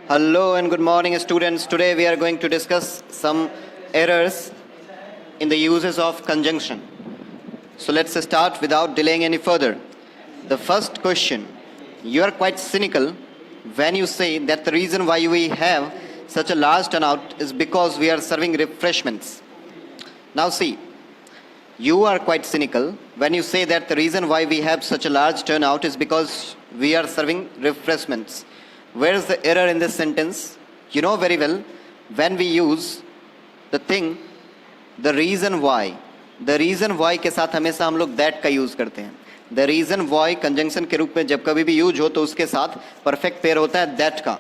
Hello and good morning, students. Today we are going to discuss some errors in the uses of conjunction. So let's start without delaying any further. The first question: you are quite cynical when you say that the reason why we have such a large turnout is because we are serving refreshments. Now see, you are quite cynical when you say that the reason why we have such a large turnout is because we are serving refreshments. Where is the error in this sentence? You know very well, when we use the thing, the reason why के साथ हमेशा हम लोग that का use करते हैं. The reason why conjunction के रूप में जब कभी भी यूज हो तो उसके साथ परफेक्ट पेयर होता है that का.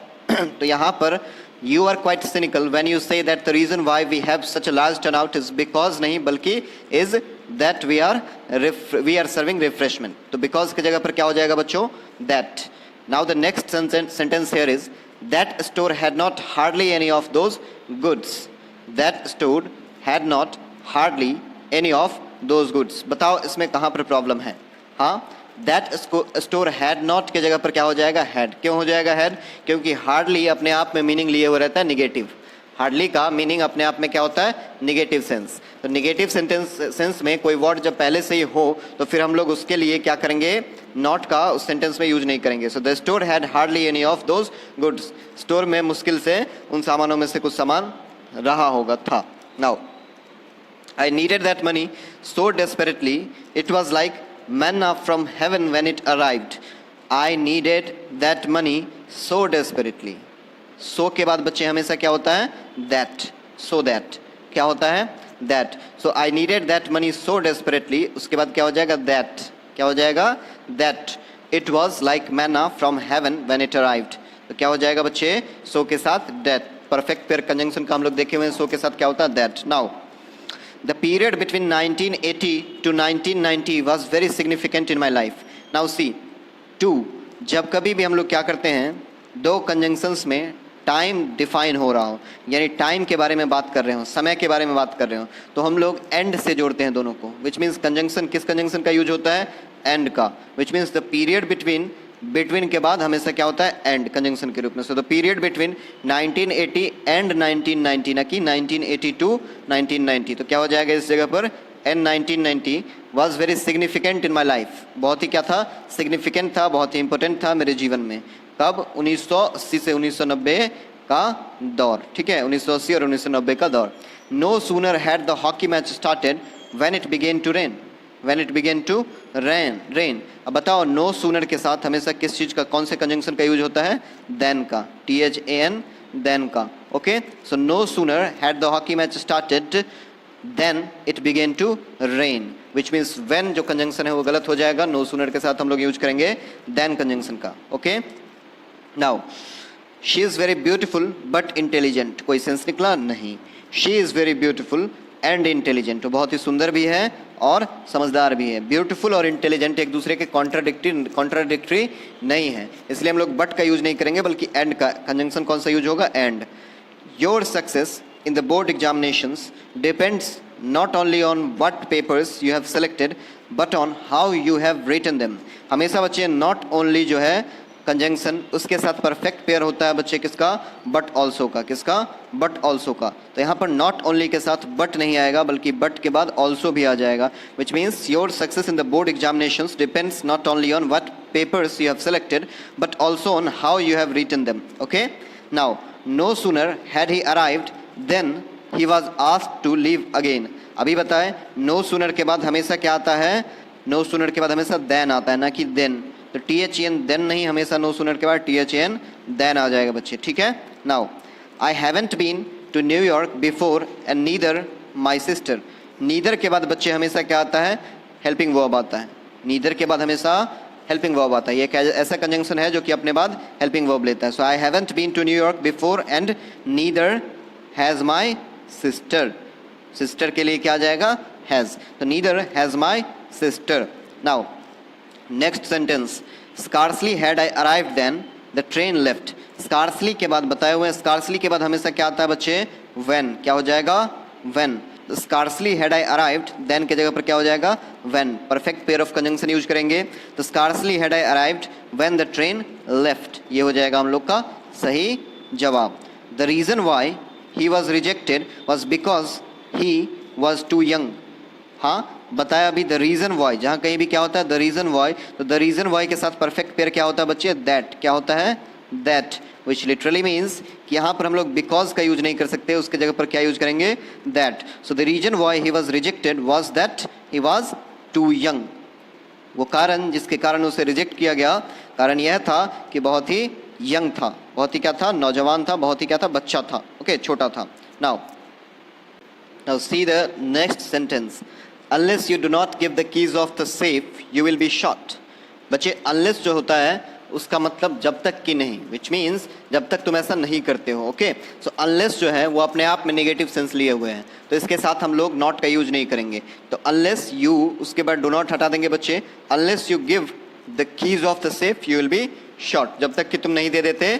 तो यहाँ पर you are quite cynical when you say that the reason why we have such a large turnout is because नहीं बल्कि is that we are serving refreshment. तो because की जगह पर क्या हो जाएगा बच्चों? That. Now the next sentence here is that store had not hardly any of those goods. That store had not hardly any of those goods. बताओ इसमें कहाँ पर प्रॉब्लम है? हाँ, that store had not के जगह पर क्या हो जाएगा? Had. क्यों हो जाएगा had? क्योंकि hardly अपने आप में मीनिंग लिए हुए रहता है निगेटिव. हार्डली का मीनिंग अपने आप में क्या होता है? Negative sense. तो निगेटिव सेंस में कोई वर्ड जब पहले से ही हो तो फिर हम लोग उसके लिए क्या करेंगे? नॉट का उस सेंटेंस में यूज नहीं करेंगे. So the store had hardly any of those goods. Store में मुश्किल से उन सामानों में से कुछ सामान रहा होगा था. Now I needed that money so desperately it was like manna from heaven when it arrived. I needed that money so desperately. So के बाद बच्चे हमेशा क्या होता है? दैट. सो दैट क्या होता है? That. So I needed that money so desperately. उसके बाद क्या हो जाएगा? दैट. क्या हो जाएगा? That. It was like manna from heaven when it arrived. तो क्या हो जाएगा बच्चे? सो के साथ दैट. परफेक्ट पेयर कंजंक्शन का हम लोग देखे हुए हैं. सो के साथ क्या होता है? That. Now the period between 1980 to 1990 was very significant in my life. Now see, to जब कभी भी हम लोग क्या करते हैं, दो कंजंक्शंस में टाइम डिफाइन हो रहा हो, यानी टाइम के बारे में बात कर रहे हो, समय के बारे में बात कर रहे हो, तो हम लोग एंड से जोड़ते हैं दोनों को. विच मीन्स कंजंक्शन किस कंजंक्शन का यूज होता है? एंड का. Which means the period between के बाद हमेशा क्या होता है? एंड कंजंक्शन के रूप में. So the period between 1980 and 1990, ना कि 1980 टू 1990. तो क्या हो जाएगा इस जगह पर? And 1990 was very significant in my life. बहुत ही क्या था? सिग्निफिकेंट था, बहुत ही इंपॉर्टेंट था मेरे जीवन में. कब? 1980 से 1990 का दौर. ठीक है, 1980 और 1990 का दौर. No sooner had the hockey match started when it began to rain. When it began to rain. अब बताओ, नो सूनर के साथ हमेशा किस चीज का, कौन से कंजंक्शन का यूज होता है? देन का. THAN, देन का. Okay, so no sooner had the hockey match started then it began to rain. Which means when जो कंजंक्शन है वो गलत हो जाएगा. नो सूनर के साथ हम लोग यूज करेंगे देन कंजंक्शन का. Okay. Now she is very beautiful but intelligent. कोई सेंस निकला? नहीं. She is very beautiful and intelligent. तो बहुत ही सुंदर भी है और समझदार भी है. ब्यूटिफुल और इंटेलिजेंट एक दूसरे के कॉन्ट्राडिक्टरी नहीं है, इसलिए हम लोग बट का यूज नहीं करेंगे बल्कि एंड का. कंजंक्शन कौन सा यूज होगा? And. Your success in the board examinations depends not only on what papers you have selected but on how you have written them. हमेशा बच्चे not only जो है कंजंक्शन उसके साथ परफेक्ट पेयर होता है बच्चे किसका? बट ऑल्सो का. किसका? बट ऑल्सो का. तो यहाँ पर नॉट ओनली के साथ बट नहीं आएगा बल्कि बट के बाद ऑल्सो भी आ जाएगा. Which means your success in the board examinations depends not only on what papers you have selected but also on how you have written them. Okay. Now no sooner had he arrived then he was asked to leave again. अभी बताए, no sooner के बाद हमेशा क्या आता है? No sooner के बाद हमेशा देन आता है, ना कि देन. तो THAN देन नहीं, हमेशा नो सूनर के बाद THAN देन आ जाएगा बच्चे. ठीक है. Now I haven't been to New York before and neither my sister. Neither के बाद बच्चे हमेशा क्या आता है? हेल्पिंग वर्ब आता है. नीदर के बाद हमेशा हेल्पिंग वर्ब आता है. ये ऐसा कंजंक्शन है जो कि अपने बाद हेल्पिंग वर्ब लेता है. So I haven't been to New York before and neither has my sister. Sister के लिए क्या आ जाएगा? हैज़. तो neither has my sister. Now next sentence, scarcely had I arrived then the train left. Scarcely के बाद बताए हुए, स्कार्सली के बाद हमेशा क्या आता है बच्चे? व्हेन. क्या हो जाएगा? When. Scarcely had I arrived then के जगह पर क्या हो जाएगा? When. Perfect pair of conjunction use करेंगे. तो scarcely had I arrived when the train left, ये हो जाएगा हम लोग का सही जवाब, the reason why he was rejected was because he was too young. हाँ बताया अभी द रीज़न वाई, जहाँ कहीं भी क्या होता है द रीज़न वाई, तो द रीज़न वाई के साथ परफेक्ट पेयर क्या होता है बच्चे, दैट। क्या होता है, दैट, विच लिटरली मीन्स कि यहाँ पर हम लोग बिकॉज का यूज नहीं कर सकते, उसके जगह पर क्या यूज करेंगे, that. So the reason why he was rejected was that he was too young. वो कारण जिसके कारण उसे रिजेक्ट किया गया, कारण यह था कि बहुत ही यंग था, बहुत ही क्या था, नौजवान था, बहुत ही क्या था, बच्चा था, ओके, छोटा था। Now see the next sentence, unless you do not give the keys of the safe you will be shot. बच्चे अनलेस जो होता है उसका मतलब जब तक कि नहीं, विच मीन्स जब तक तुम ऐसा नहीं करते हो, ओके। सो अनलेस जो है वो अपने आप में नेगेटिव सेंस लिए हुए हैं, तो इसके साथ हम लोग नॉट का यूज नहीं करेंगे। तो अनलेस यू, उसके बाद डू नॉट हटा देंगे बच्चे, unless you give the keys of the safe you will be shot. जब तक कि तुम नहीं दे देते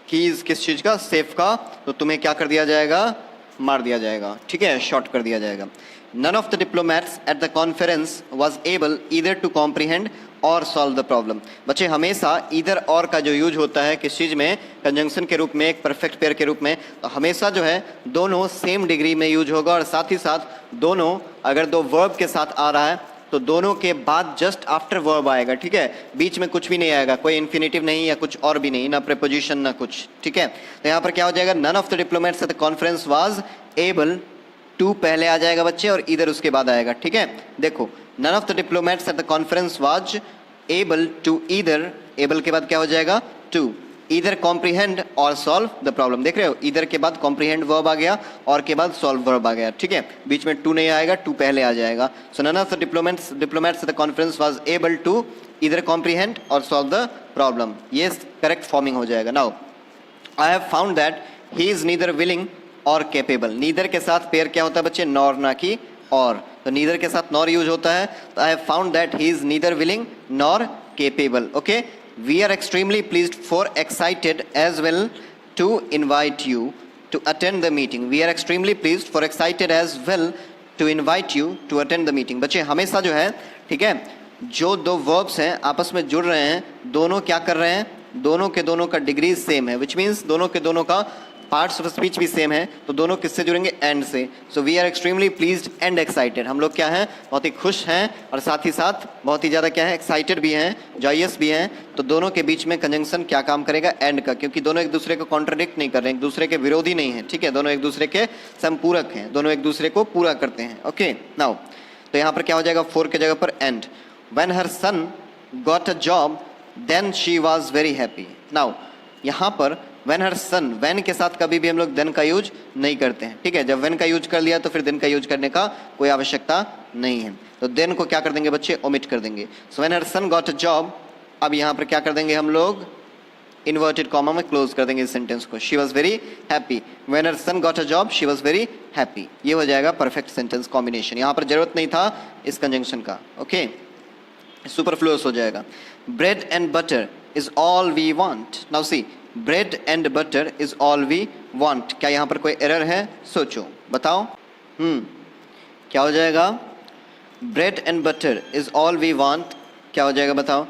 कीज किस चीज़ का, सेफ का, तो तुम्हें क्या कर दिया जाएगा, मार दिया जाएगा, ठीक है, शॉट कर दिया जाएगा। None of the diplomats at the conference was able either to comprehend और सॉल्व द प्रॉब्लम। बच्चे हमेशा इधर और का जो यूज होता है किस चीज़ में, कंजंक्शन के रूप में, एक परफेक्ट पेयर के रूप में, तो हमेशा जो है दोनों सेम डिग्री में यूज होगा, और साथ ही साथ दोनों अगर दो वर्ब के साथ आ रहा है तो दोनों के बाद जस्ट आफ्टर वर्ब आएगा, ठीक है, बीच में कुछ भी नहीं आएगा, कोई इन्फिनेटिव नहीं या कुछ और भी नहीं, ना प्रीपोजिशन ना कुछ, ठीक है। तो यहाँ पर क्या हो जाएगा, none of the diplomats at the conference was able to पहले आ जाएगा बच्चे और इधर उसके बाद आएगा, ठीक है। देखो none of the diplomats at the conference was able to either, able के बाद क्या हो जाएगा, टू ईदर कॉम्प्रीहेंड और सॉल्व द प्रॉब्लम। देख रहे हो, ईदर के बाद कॉम्प्रीहेंड वर्ब आ गया और के बाद सॉल्व वर्ब आ गया, ठीक है, बीच में टू नहीं आएगा, टू पहले आ जाएगा। So none of the diplomats at the conference was able to either comprehend और सॉल्व द प्रॉब्लम, ये करेक्ट फॉर्मिंग हो जाएगा। Now I have found that he is neither willing और कैपेबल। नीदर के साथ पेयर क्या होता है बच्चे, नॉर, ना कि और, तो नीदर के साथ नॉर यूज होता है। तो I have found that he is neither willing nor capable, okay. We are extremely pleased for excited as well to invite you to attend the meeting. We are extremely pleased for excited as well to invite you to attend the meeting. बच्चे हमेशा जो है, ठीक है, जो दो verbs हैं आपस में जुड़ रहे हैं, दोनों क्या कर रहे हैं, दोनों के दोनों का डिग्री सेम है, विच मीन्स दोनों के दोनों का पार्ट्स ऑफ स्पीच भी सेम है, तो दोनों किससे जुड़ेंगे, एंड से। So we are extremely pleased and excited, हम लोग क्या हैं, बहुत ही खुश हैं और साथ ही साथ बहुत ही ज़्यादा क्या है, एक्साइटेड भी हैं, जॉयस भी हैं। तो दोनों के बीच में कंजंक्शन क्या काम करेगा, एंड का, क्योंकि दोनों एक दूसरे को कॉन्ट्रडिक्ट नहीं कर रहे हैं, एक दूसरे के विरोधी नहीं है, ठीक है, दोनों एक दूसरे के संपूरक हैं, दोनों एक दूसरे को पूरा करते हैं, ओके। नाउ तो यहाँ पर क्या हो जाएगा, फोर की जगह पर and. When her son got a job then she was very happy. Now यहाँ पर व्हेन हर सन, व्हेन के साथ कभी भी हम लोग देन का यूज नहीं करते हैं, ठीक है। जब व्हेन का यूज कर लिया तो फिर देन का यूज करने का कोई आवश्यकता नहीं है, तो देन को क्या कर देंगे बच्चे, ओमिट कर देंगे। So when her son got a job, अब यहाँ पर क्या कर देंगे हम लोग, इन्वर्टेड कॉमा में क्लोज कर देंगे इस सेंटेंस को, she was very happy. When her son got a job she was very happy, ये हो जाएगा परफेक्ट सेंटेंस कॉम्बिनेशन। यहाँ पर जरूरत नहीं था इस कंजंक्शन का, ओके, सुपरफ्लुअस हो जाएगा। Bread and butter is all we want. Now see, bread and butter is all we want, क्या यहाँ पर कोई एरर है, सोचो बताओ, क्या हो जाएगा, bread and butter is all we want, क्या हो जाएगा बताओ,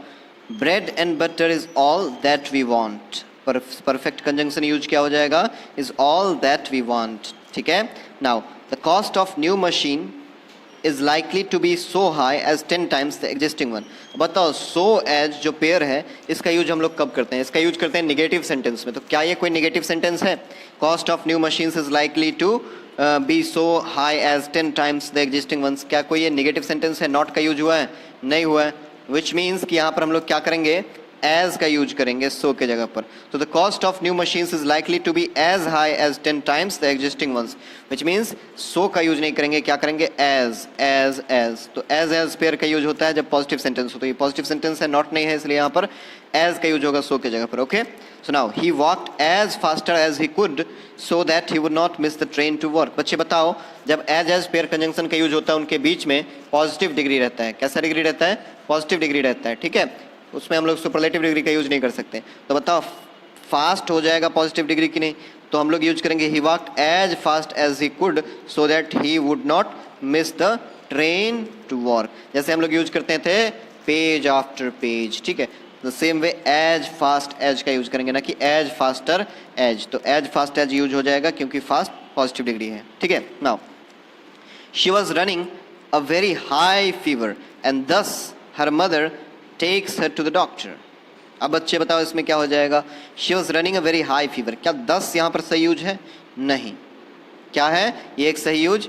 bread and butter is all that we want. Perfect conjunction use क्या हो जाएगा, is all that we want, ठीक है। Now the cost of new machine is likely to be so high as 10 times the existing one। बताओ, so as जो pair है इसका use हम लोग कब करते हैं, इसका यूज करते हैं निगेटिव सेंटेंस में, तो क्या ये कोई निगेटिव सेंटेंस है, cost of new machines is likely to be so high as 10 times the existing ones, क्या कोई ये निगेटिव सेंटेंस है, नॉट का यूज हुआ है, नहीं हुआ है, विच मीन्स कि यहाँ पर हम लोग क्या करेंगे, एज का यूज करेंगे सो के जगह पर। तो the cost of new machines is likely to be as high as 10 times the existing ones, which means so का यूज नहीं करेंगे, क्या करेंगे, एज एज एज। तो एज पेयर का यूज होता है जब पॉजिटिव सेंटेंस हो, तो ये पॉजिटिव सेंटेंस है, नॉट नहीं है, इसलिए यहाँ पर एज का यूज होगा सो के जगह पर, okay. So now he walked as faster as he could so that he would not miss the train to work. बच्चे बताओ, जब एज पेयर कंजंक्शन का यूज होता है उनके बीच में पॉजिटिव डिग्री रहता है, कैसा डिग्री रहता है, पॉजिटिव डिग्री रहता है, ठीक है, उसमें हम लोग सुपरलेटिव डिग्री का यूज नहीं कर सकते। तो बताओ फास्ट हो जाएगा पॉजिटिव डिग्री की नहीं, तो हम लोग यूज करेंगे he walked as fast as he could so that he would not miss the train to work. जैसे हम लोग यूज करते थे पेज आफ्टर पेज, ठीक है, the same way as fast as का यूज करेंगे, ना कि एज फास्टर एज। तो एज फास्ट एज यूज हो जाएगा क्योंकि फास्ट पॉजिटिव डिग्री है, ठीक है। Now she was running a very high fever and thus her mother takes her to the doctor. अब बच्चे बताओ इसमें क्या हो जाएगा, she was running a very high fever. क्या 10 यहाँ पर सही यूज है? नहीं। क्या है ये एक सही यूज?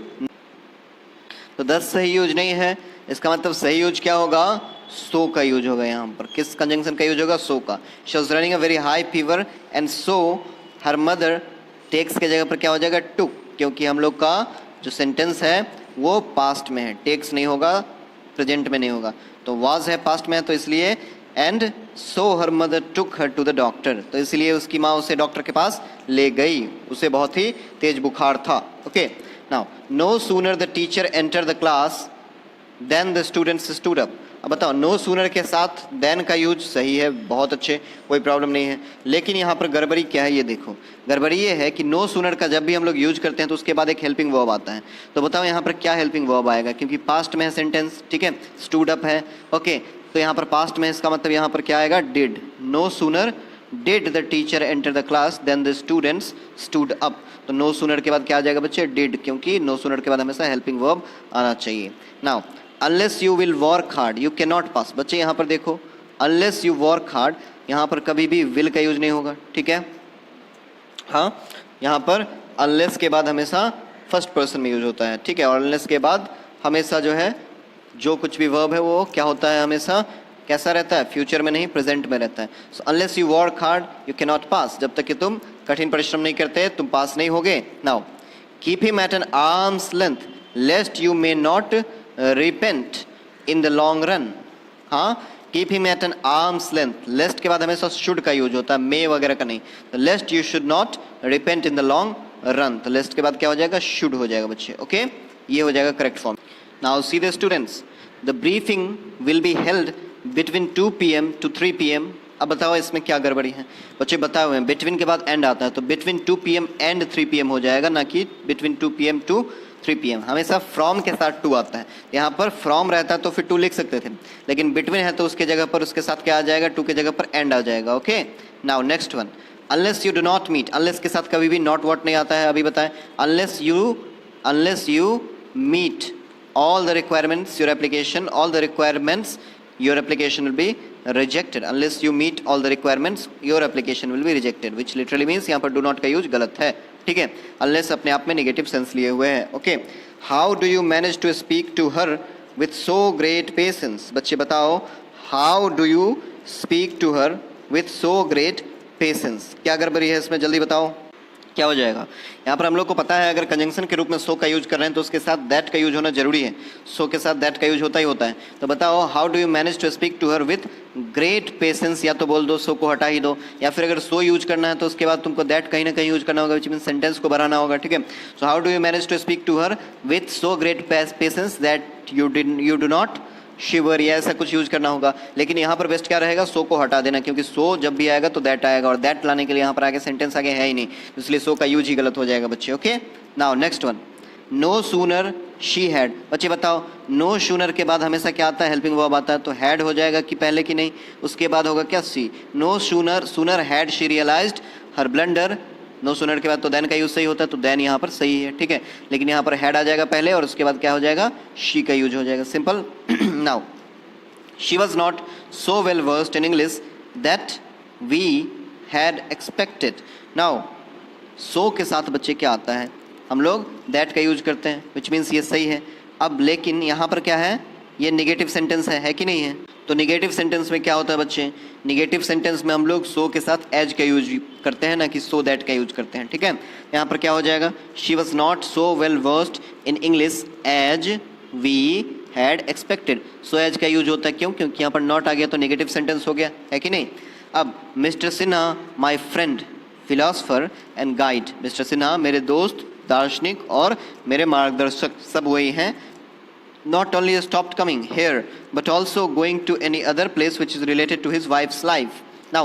तो 10 सही यूज नहीं है, इसका मतलब सही यूज क्या होगा? सो का यूज होगा यहाँ पर। किस कंजंक्शन का यूज होगा? सो का। She was running a very high fever and so her mother takes के जगह पर क्या हो जाएगा? टुक, क्योंकि हम लोग का जो सेंटेंस है वो पास्ट में है, टेक्स नहीं होगा, प्रेजेंट में नहीं होगा। तो वाज है पास्ट में है, तो इसलिए and so her mother took her to the doctor, तो इसलिए उसकी माँ उसे डॉक्टर के पास ले गई, उसे बहुत ही तेज बुखार था। Okay, now no sooner the teacher enter the class then the students stood up. अब बताओ, नो सूनर के साथ देन का यूज सही है, बहुत अच्छे, कोई प्रॉब्लम नहीं है। लेकिन यहाँ पर गड़बड़ी क्या है ये देखो। गड़बड़ी ये है कि नो सूनर का जब भी हम लोग यूज करते हैं तो उसके बाद एक हेल्पिंग वर्ब आता है। तो बताओ यहाँ पर क्या हेल्पिंग वर्ब आएगा, क्योंकि पास्ट में है सेंटेंस, ठीक है, स्टूड अप है। ओके, तो यहाँ पर पास्ट में, इसका मतलब यहाँ पर क्या आएगा? Did. No sooner did the teacher enter the class then the students stood up. तो नो सूनर के बाद क्या आ जाएगा बच्चे? डिड, क्योंकि नो सूनर के बाद हमेशा हेल्पिंग वर्ब आना चाहिए। Now unless you will work hard you can not pass. बच्चे यहाँ पर देखो, अनलेस यू वर्क हार्ड, यहाँ पर कभी भी विल का यूज नहीं होगा, ठीक है। हाँ, यहाँ पर अनलेस के बाद हमेशा फर्स्ट पर्सन में यूज होता है, ठीक है। और अनलेस के बाद हमेशा जो है जो कुछ भी वर्ब है वो क्या होता है? हमेशा कैसा रहता है? फ्यूचर में नहीं, प्रेजेंट में रहता है। So unless you work hard you can not pass, जब तक कि तुम कठिन परिश्रम नहीं करते तुम पास नहीं होगे। Now keep him at an arm's length lest you may not repent in the long run. हाँ, keep him at an arm's length, lest के बाद हमेशा शुड का यूज होता है, मे वगैरह का नहीं। तो लेस्ट you should not repent in the long run, तो लेस्ट के बाद क्या हो जाएगा? शुड हो जाएगा बच्चे। ओके, ये हो जाएगा correct form. Now see the students, the briefing will be held between 2 PM to 3 PM। अब बताओ इसमें क्या गड़बड़ी है? बच्चे बताए हुए हैं बिटवीन के बाद एंड आता है, तो बिटवीन 2 PM एंड 3 PM हो जाएगा, ना कि बिटवीन 2 PM to 3 PM। हमेशा फ्रॉम के साथ टू आता है, यहाँ पर फ्रॉम रहता तो फिर टू लिख सकते थे, लेकिन बिटवीन है तो उसके जगह पर उसके साथ क्या आ जाएगा? टू के जगह पर एंड आ जाएगा। Okay, now next one, unless you do not meet. Unless के साथ कभी भी नॉट वॉट नहीं आता है, अभी बताएं। Unless you meet all the requirements your application will be rejected। unless you meet all the requirements your application will be rejected, which literally means यहाँ पर do not का यूज गलत है, ठीक है। unless अपने आप में नेगेटिव सेंस लिए हुए हैं। Okay, how do you manage to speak to her with so great patience। बच्चे बताओ, how do you speak to her with so great patience, क्या गड़बड़ी है इसमें? जल्दी बताओ क्या हो जाएगा। यहाँ पर हम लोग को पता है अगर कंजंक्शन के रूप में सो का यूज कर रहे हैं तो उसके साथ दैट का यूज होना जरूरी है। सो के साथ दैट का यूज होता ही होता है। तो बताओ, how do you manage to speak to her with great patience, या तो बोल दो सो को हटा ही दो, या फिर अगर सो यूज करना है तो उसके बाद तुमको दैट कहीं ना कहीं यूज करना होगा, विच मीन सेंटेंस को बढ़ाना होगा, ठीक है। So how do you manage to speak to her with so great patience that you do not shiver, या ऐसा कुछ यूज करना होगा। लेकिन यहाँ पर बेस्ट क्या रहेगा? सो को हटा देना, क्योंकि सो जब भी आएगा तो दैट आएगा, और दैट लाने के लिए यहाँ पर आगे सेंटेंस आगे है ही नहीं, इसलिए सो का यूज ही गलत हो जाएगा बच्चे। Okay, now next one, no sooner she had. बच्चे बताओ, नो सूनर के बाद हमेशा क्या आता है? हेल्पिंग वर्ब आता है, तो हैड हो जाएगा कि पहले की नहीं? उसके बाद होगा क्या? C. No sooner had she realised her blunder. No sooner के बाद तो देन का यूज सही होता है, तो देन यहाँ पर सही है, ठीक है। लेकिन यहाँ पर हैड आ जाएगा पहले और उसके बाद क्या हो जाएगा? शी का यूज हो जाएगा, simple. Now she was not so well versed in English that we had expected. Now so के साथ बच्चे क्या आता है? हम लोग दैट का यूज करते हैं, विच मीन्स ये सही है। अब लेकिन यहाँ पर क्या है? ये निगेटिव सेंटेंस है कि नहीं है? तो निगेटिव सेंटेंस में क्या होता है बच्चे? निगेटिव सेंटेंस में हम लोग सो के साथ एज का यूज करते हैं, ना कि सो दैट का यूज करते हैं, ठीक है। यहाँ पर क्या हो जाएगा? She was not so well versed in English as we had expected. So as का यूज होता है, क्यों? क्योंकि यहाँ पर नॉट आ गया तो नेगेटिव सेंटेंस हो गया, है कि नहीं। अब mister Sinha my friend philosopher and guide. Mister Sinha मेरे दोस्त, दार्शनिक और मेरे मार्गदर्शक, सब वही हैं। Not only stopped coming here, but also going to any other place which is related to his wife's life. Now,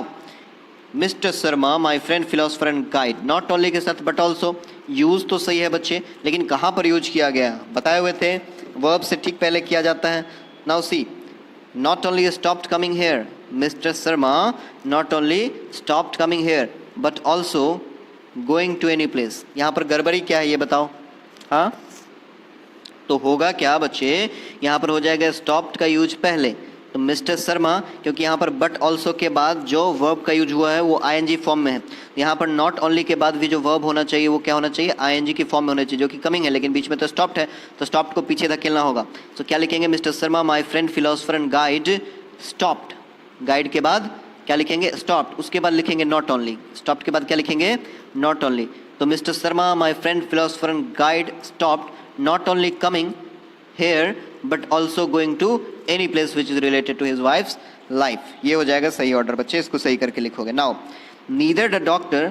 Mr. Sharma, my friend, philosopher and guide. Not only के साथ but also use तो सही है बच्चे, लेकिन कहाँ पर use किया गया? बताए हुए थे, verb से ठीक पहले किया जाता है। Now see, not only stopped coming here, mister Sharma not only stopped coming here but also going to any place. यहाँ पर गड़बड़ी क्या है ये बताओ। हाँ, तो होगा क्या बच्चे, यहाँ पर हो जाएगा स्टॉप्ड का यूज पहले, तो मिस्टर शर्मा, क्योंकि यहाँ पर बट ऑल्सो के बाद जो वर्ब का यूज हुआ है वो आईएनजी फॉर्म में है। यहाँ पर नॉट ओनली के बाद भी जो वर्ब होना चाहिए वो क्या होना चाहिए, आईएनजी की फॉर्म में होना चाहिए, जो कि कमिंग है, लेकिन बीच में तो स्टॉप्ड है, तो स्टॉप्ड को पीछे धकेलना होगा। तो क्या लिखेंगे, mister Sharma my friend philosopher and guide stopped. Guide के बाद क्या लिखेंगे, स्टॉप्ड, उसके बाद लिखेंगे नॉट ओनली। स्टॉप्ड के बाद क्या लिखेंगे, नॉट ओनली। तो mister Sharma my friend philosopher and guide stopped not only coming here but also going to any place which is related to his wife's life। ये हो जाएगा सही ऑर्डर बच्चे, इसको सही करके लिखोगे। Now neither the doctor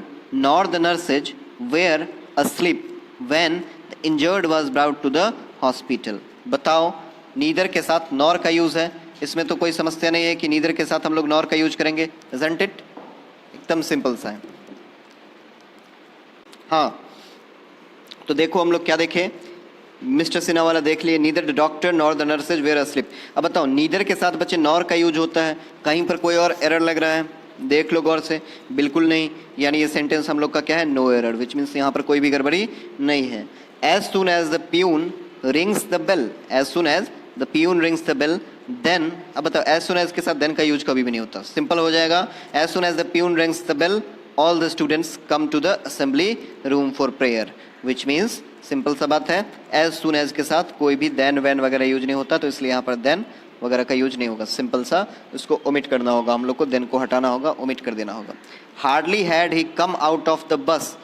nor the nurses were asleep when the injured was brought to the hospital। बताओ, neither के साथ nor का यूज है, इसमें तो कोई समस्या नहीं है कि neither के साथ हम लोग nor का यूज करेंगे, isn't it? एकदम सिंपल सा है। हाँ, तो देखो हम लोग क्या देखें, मिस्टर सिन्हा वाला देख लिए, neither the doctor nor the nurses were asleep. अब बताओ, नीदर के साथ बच्चे नॉर का यूज होता है, कहीं पर कोई और एरर लग रहा है, देख लो गौर से, बिल्कुल नहीं, यानी ये सेंटेंस हम लोग का क्या है, नो एरर, विच मीन्स यहाँ पर कोई भी गड़बड़ी नहीं है। As soon as the peon rings the bell, as soon as the peon rings the bell then. अब बताओ, एज सुन एज के साथ देन का यूज कभी भी नहीं होता, सिंपल हो जाएगा, as soon as the peon rings the bell all the students come to the assembly room for prayer, which means simple सा बात है, एज सुन एज के साथ कोई भी देन वैन वगैरह यूज नहीं होता, तो इसलिए यहाँ पर देन वगैरह का यूज नहीं होगा, सिंपल सा इसको ओमिट करना होगा, हम लोग को देन को हटाना होगा, ओमिट कर देना होगा। Hardly had he come out of the bus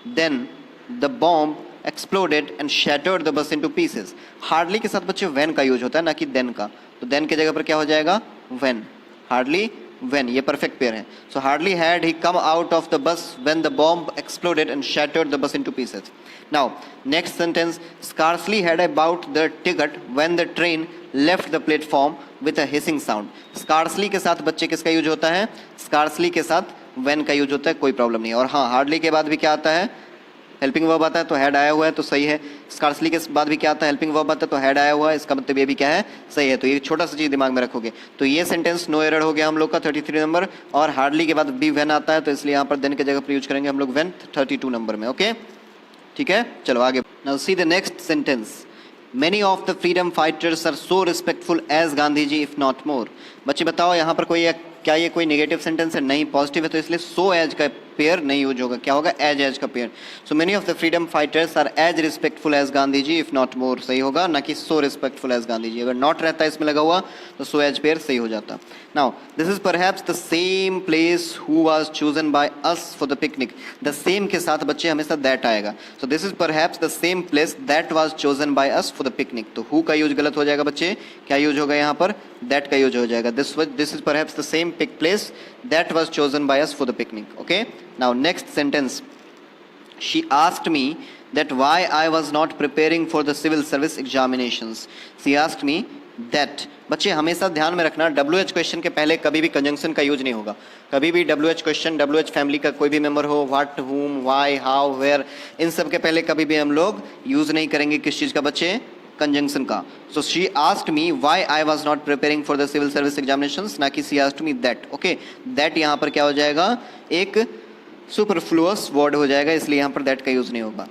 then the bomb exploded and shattered the bus into pieces. Hardly के साथ बच्चे व्हेन का यूज होता है, ना कि देन का, तो देन की जगह पर क्या हो जाएगा, व्हेन। हार्डली when, ये perfect pair है। So hardly had he come out of the bus when the bomb exploded and shattered the bus into pieces। Now next sentence, scarcely had I bought the ticket when the train left the platform with a hissing sound। scarcely के साथ बच्चे किसका use होता है, scarcely के साथ when का use होता है, कोई प्रॉब्लम नहीं है। और हाँ, hardly के बाद भी क्या आता है, हेल्पिंग वर्ब आता है, तो हैड आया हुआ है तो सही है। स्कार्सली के बाद भी क्या आता है, हेल्पिंग वर्ब आता है, तो हैड आया हुआ है, इसका मतलब ये भी क्या है, सही है। तो ये छोटा सा चीज दिमाग में रखोगे, तो ये सेंटेंस नो एरर हो गया हम लोग का 33 नंबर। और हार्डली के बाद भी व्हेन आता है, तो इसलिए यहाँ पर देन की जगह पर यूज करेंगे हम लोग व्हेन 32 नंबर में। ओके, ठीक है, चलो आगे। Now see the next sentence, Many of the freedom fighters are so respectful as Gandhi ji if not more। बच्चे बताओ, यहाँ पर कोई क्या ये कोई नेगेटिव सेंटेंस है, नहीं, पॉजिटिव है, तो इसलिए सो एज का पेयर नहीं यूज होगा, क्या होगा, एज एज का pair. So many of the freedom fighters are as respectful as Gandhi ji if not more, सही होगा, ना कि so respectful as Gandhi ji. अगर नॉट रहता है इसमें लगा हुआ तो सो एज पेयर सही हो जाता। Now this is perhaps the same place who was chosen by us for the picnic. The same के साथ बच्चे हमेशा दैट आएगा, so this is perhaps the same place that was chosen by us for the picnic. तो who का use गलत हो जाएगा बच्चे, क्या यूज होगा यहाँ पर, दैट का यूज हो जाएगा। This is perhaps the same pick place that was chosen by us for the picnic। okay, now next sentence, she asked me that why I was not preparing for the civil service examinations। she asked me that। बच्चे हमेशा ध्यान में रखना, WH question के पहले कभी भी conjunction का यूज नहीं होगा, कभी भी WH क्वेश्चन, WH फैमिली का कोई भी मेंबर हो, what, whom, why, how, where, इन सब के पहले कभी भी हम लोग यूज नहीं करेंगे किस चीज का बच्चे, कंजंक्शन का। So she asked me why I was not preparing for the civil service examinations, ना कि she asked me that. Okay, that यहाँ पर क्या हो जाएगा, एक सुपरफ्लुअस वर्ड हो जाएगा, इसलिए यहाँ पर दैट का यूज नहीं होगा।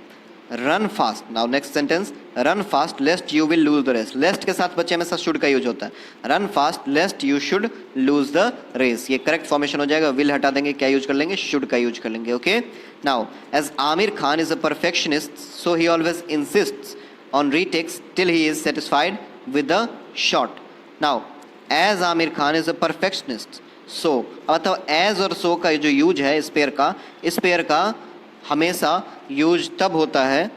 Run fast. Now next sentence, run fast lest you will lose the race. Lest के साथ बच्चे हमेशा शुड का यूज होता है, run fast lest you should lose the race, ये करेक्ट फॉर्मेशन हो जाएगा। विल हटा देंगे, क्या यूज कर लेंगे, शुड का यूज कर लेंगे। Okay, now as Aamir Khan is a perfectionist so he always insists on retakes till he is satisfied with the shot। now as Amir Khan is a perfectionist so, मतलब as और so का जो use है इस pair का हमेशा use तब होता है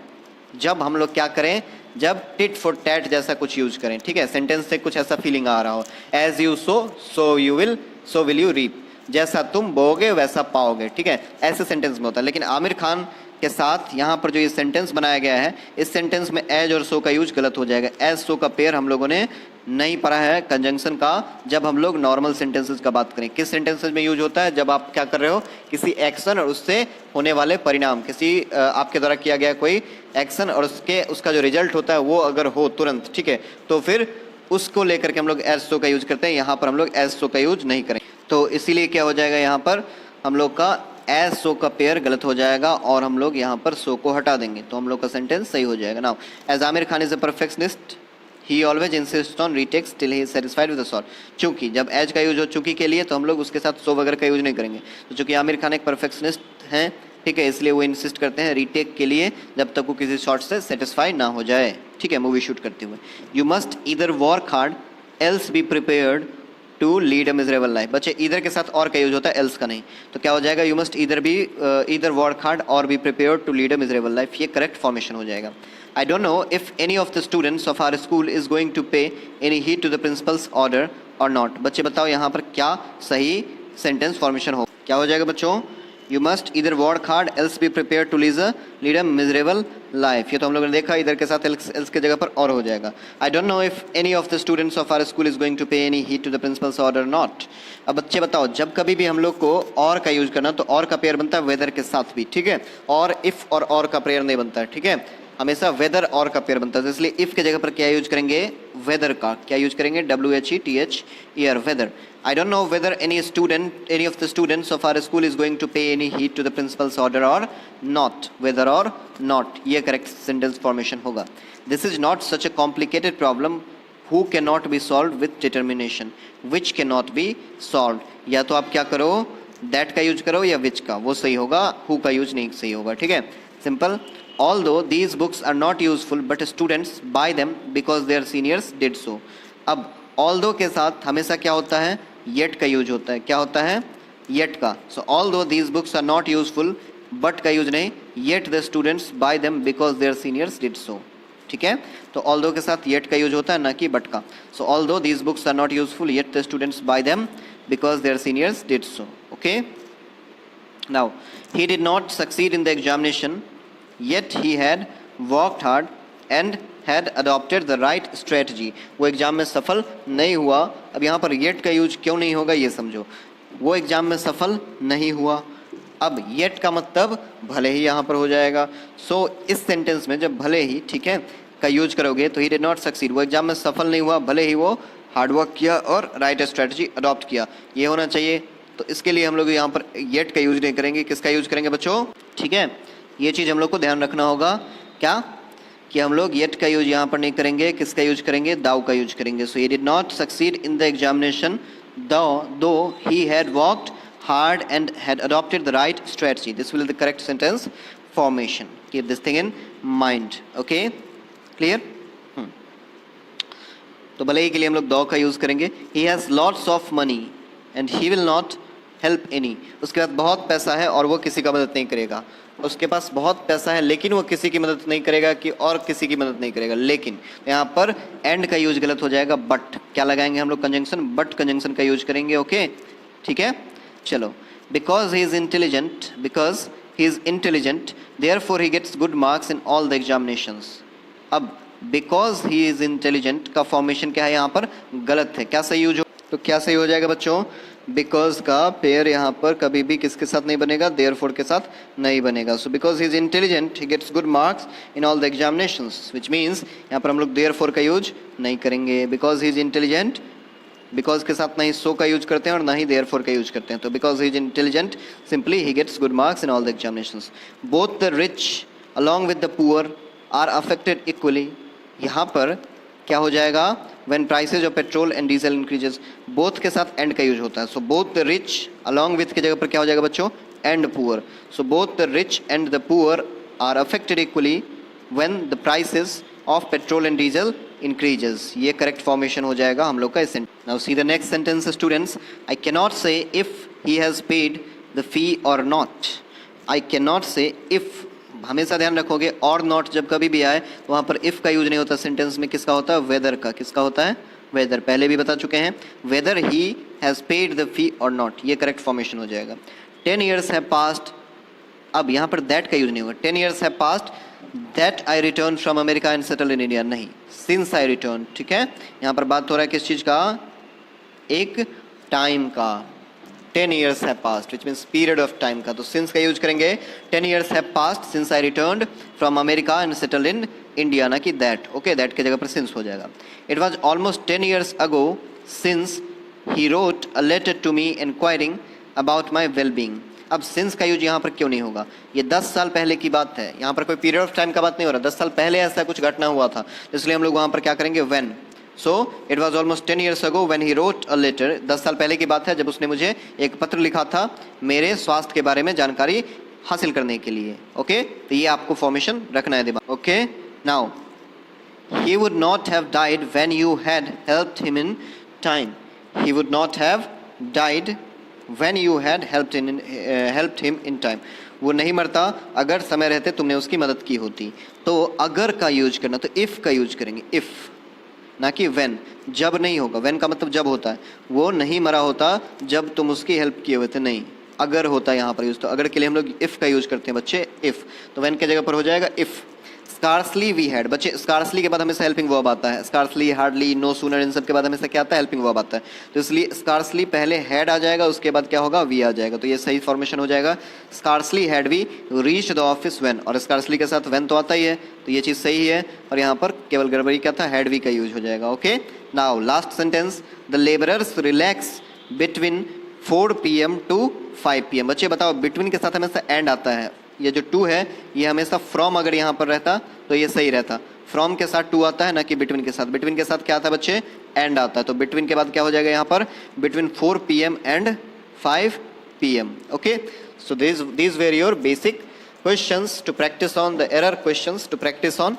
जब हम लोग क्या करें, जब टिट फॉर टैट जैसा कुछ यूज करें। ठीक है, सेंटेंस से कुछ ऐसा फीलिंग आ रहा हो, as you sow you will, so will you reap, जैसा तुम बोओगे वैसा पाओगे। ठीक है, ऐसे सेंटेंस में होता है। लेकिन आमिर खान के साथ यहाँ पर जो ये सेंटेंस बनाया गया है, इस सेंटेंस में एज और सो का यूज गलत हो जाएगा। एज सो का पेयर हम लोगों ने नहीं पढ़ा है कंजंक्शन का, जब हम लोग नॉर्मल सेंटेंसेस का बात करें। किस सेंटेंसेस में यूज होता है, जब आप क्या कर रहे हो, किसी एक्शन और उससे होने वाले परिणाम, किसी आपके द्वारा किया गया कोई एक्शन और उसका जो रिजल्ट होता है वो अगर हो तुरंत, ठीक है, तो फिर उसको लेकर के हम लोग एज सो का यूज करते हैं। यहाँ पर हम लोग एज सो का यूज नहीं करें। तो इसीलिए क्या हो जाएगा यहाँ पर हम लोग का एज सो का पेयर गलत हो जाएगा और हम लोग यहाँ पर सो को हटा देंगे तो हम लोग का सेंटेंस सही हो जाएगा। Now as Aamir Khan is a perfectionist he always insist on retakes till he is satisfied with the solve. चूंकि जब एज का यूज हो चूंकि के लिए तो हम लोग उसके साथ सो वगैरह का यूज नहीं करेंगे। तो चूंकि आमिर खान एक परफेक्शनिस्ट हैं, ठीक है, इसलिए वो इंसिस्ट करते हैं रीटेक के लिए जब तक वो किसी शॉट से सेटिस्फाई ना हो जाए, ठीक है, मूवी शूट करते हुए। You must either work hard else be prepared to lead a miserable life. बच्चे ईदर के साथ और का यूज होता है, एल्स का नहीं। तो क्या हो जाएगा, you must either work hard और be prepared to lead a miserable life. ये करेक्ट फॉर्मेशन हो जाएगा। I don't know if any of the students of our school is going to pay any heed to the principal's order or not। बच्चे बताओ यहाँ पर क्या सही sentence formation हो, क्या हो जाएगा बच्चों? You must either work hard else be prepared to lead a miserable life। ये तो हम लोगों ने देखा, इधर के साथ else के जगह पर और हो जाएगा। I don't know if any of the students of our school is going to pay any heed to the principal's order or not। अब बच्चे बताओ, जब कभी भी हम लोग को और का यूज करना तो और का पेयर बनता है वेदर के साथ भी, ठीक है, और इफ और का पेयर नहीं बनता है, ठीक है, हमेशा वेदर और का पेयर बनता है। इसलिए इफ के जगह पर क्या यूज करेंगे, वेदर का क्या यूज करेंगे, WHETH whether. I don't know whether any of the students of our school is going to pay any heed to the principal's order और नॉट, वेदर और नॉट, ये करेक्ट सेंटेंस फॉर्मेशन होगा। This is not such a complicated problem who can not be solve with determination, which can not be solve. या तो आप क्या करो, that का यूज करो या विच का, वो सही होगा, हु का यूज नहीं सही होगा, ठीक है, simple. Although these books are not useful, but students buy them because their seniors did so। अब although के साथ हमेशा क्या होता है, yet का यूज होता है। क्या होता है, yet का। So although these books are not useful, but का यूज नहीं, yet the students buy them because their seniors did so। ठीक है, तो although के साथ yet का यूज होता है, ना कि but का। So although these books are not useful, yet the students buy them because their seniors did so। Okay, now he did not succeed in the examination, yet he had worked hard and had adopted the right strategy। वो exam में सफल नहीं हुआ। अब यहाँ पर yet का use क्यों नहीं होगा ये समझो, वो एग्जाम में सफल नहीं हुआ। अब yet का मतलब भले ही यहाँ पर हो जाएगा। सो इस सेंटेंस में जब भले ही, ठीक है, का यूज करोगे तो he did not succeed, वो एग्जाम में सफल नहीं हुआ, भले ही वो हार्डवर्क किया और राइट स्ट्रेटजी अडॉप्ट किया, ये होना चाहिए। तो इसके लिए हम लोग यहाँ पर yet का यूज नहीं करेंगे, किसका यूज करेंगे बच्चों, ठीक है, ये चीज़ हम लोग को ध्यान रखना होगा, क्या, कि हम लोग येट का यूज यहाँ पर नहीं करेंगे, किसका यूज करेंगे, दाउ का यूज करेंगे। So he did not succeed in the examination though he had worked hard and had adopted the right strategy. This will the correct sentence formation. Keep this thing in mind. Okay, clear. तो भले ही के लिए हम लोग दो का use करेंगे। He has lots of money and he will not help any. उसके बाद बहुत पैसा है और वो किसी का मदद नहीं करेगा। उसके पास बहुत पैसा है लेकिन वो किसी की मदद नहीं करेगा, कि और किसी की मदद नहीं करेगा। लेकिन यहाँ पर एंड का यूज गलत हो जाएगा, बट क्या लगाएंगे हम लोग, कंजंक्शन, बट कंजंक्शन का यूज करेंगे। ओके, ठीक है, चलो। Because he is intelligent therefore he gets good marks in all the examinations. अब बिकॉज ही इज इंटेलिजेंट का फॉर्मेशन क्या है यहाँ पर, गलत है। क्या सही यूज हो, तो क्या सही हो जाएगा बच्चों, बिकॉज का पेयर यहाँ पर कभी भी किसके साथ नहीं बनेगा, देयरफॉर के साथ नहीं बनेगा। So because he is intelligent he gets good marks in all the examinations, which means यहाँ पर हम लोग देयरफॉर का यूज नहीं करेंगे। Because he is intelligent, because के साथ ना ही सो का यूज करते हैं और ना ही देयरफॉर का यूज करते हैं। तो because he is intelligent simply he gets good marks in all the examinations. Both the rich along with the poor are affected equally. यहाँ पर क्या हो जाएगा, when prices of petrol and diesel increases। Both के साथ and का use होता है। So both the rich along with की जगह पर क्या हो जाएगा बच्चों, and poor. So both the rich and the poor are affected equally when the prices of petrol and diesel increases। ये करेक्ट फॉर्मेशन हो जाएगा हम लोग का इस sentence. Now see the next sentence students. I can not say if he has paid the fee और not. I can not say if, हमेशा ध्यान रखोगे, और नॉट जब कभी भी आए तो वहाँ पर इफ़ का यूज नहीं होता सेंटेंस में, किसका होता है, वेदर का। किसका होता है, वेदर। पहले भी बता चुके हैं, weather he has paid the fee और नॉट, ये करेक्ट फॉर्मेशन हो जाएगा। 10 years हैव पास्ट। अब यहाँ पर दैट का यूज नहीं होगा। 10 years have past that I return from America and settle in India, नहीं, सिंस आई रिटर्न। ठीक है, यहाँ पर बात हो रहा है किस चीज़ का, एक टाइम का। 10 years have passed, which means period of time का। तो since का यूज करेंगे। 10 years have passed since I returned from America and settled in India, ना कि that। ओके, that की जगह पर since हो जाएगा। It was almost 10 years ago since He wrote a letter to me inquiring about my well-being. अब since का use यहाँ पर क्यों नहीं होगा? ये 10 साल पहले की बात है, यहाँ पर कोई पीरियड ऑफ टाइम का बात नहीं हो रहा. 10 साल पहले ऐसा कुछ घटना हुआ था, इसलिए हम लोग वहाँ पर क्या करेंगे? when. So it was almost 10 years ago when he wrote a letter. 10 साल पहले की बात है जब उसने मुझे एक पत्र लिखा था मेरे स्वास्थ्य के बारे में जानकारी हासिल करने के लिए. ओके, तो ये आपको फॉर्मेशन रखना है दिमाग. Okay, now he would not have died when you had helped him in time. He would not have died when you had helped him in time. वो नहीं मरता अगर समय रहते तुमने उसकी मदद की होती. तो अगर का यूज करना तो इफ का यूज करेंगे, इफ, ना कि when. जब नहीं होगा, when का मतलब जब होता है. वो नहीं मरा होता जब तुम उसकी हेल्प किए हुए थे, नहीं, अगर होता है यहाँ पर यूज. तो अगर के लिए हम लोग इफ का यूज करते हैं बच्चे, इफ. तो when के जगह पर हो जाएगा इफ. स्कार्सली वी हैड, बच्चे स्कार्सली के बाद हमेशा हेल्पिंग वर्ब आता है. स्कार्सली, हार्डली, नो सूनर, इन सब के बाद हमेशा क्या आता है? हेल्पिंग वर्ब आता है. तो इसलिए स्कार्सली पहले हैड आ जाएगा, उसके बाद क्या होगा? वी आ जाएगा. तो ये सही फॉर्मेशन हो जाएगा. Scarcely had we reach the office when, और स्कार्सली के साथ व्हेन तो आता ही है, तो ये चीज़ सही है. और यहाँ पर केवल गड़बड़ी क्या था? हैड वी का यूज हो जाएगा. Okay, now last sentence, the labourers relax between 4 PM to 5 PM. बच्चे बताओ, बिटवीन के साथ हमेशा एंड आता है. ये जो टू है ये हमेशा फ्रॉम अगर यहाँ पर रहता तो ये सही रहता. फ्रॉम के साथ टू आता है, ना कि बिटवीन के साथ. बिटवीन के साथ क्या आता है बच्चे? एंड आता है. तो बिटवीन के बाद क्या हो जाएगा यहाँ पर? Between 4 PM and 5 PM. Okay, so these were your basic questions to practice on, the error questions to practice on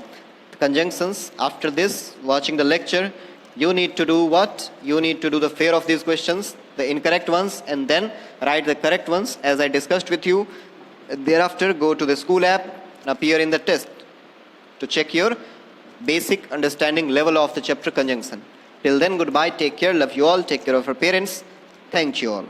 conjunctions. After this, watching the lecture, you need to do what? You need to do the fair of these questions, the incorrect ones, and then write the correct ones as I discussed with you. Thereafter, go to the school app and appear in the test to check your basic understanding level of the chapter conjunction. Till then, goodbye, take care, love you all, take care of your parents. Thank you all.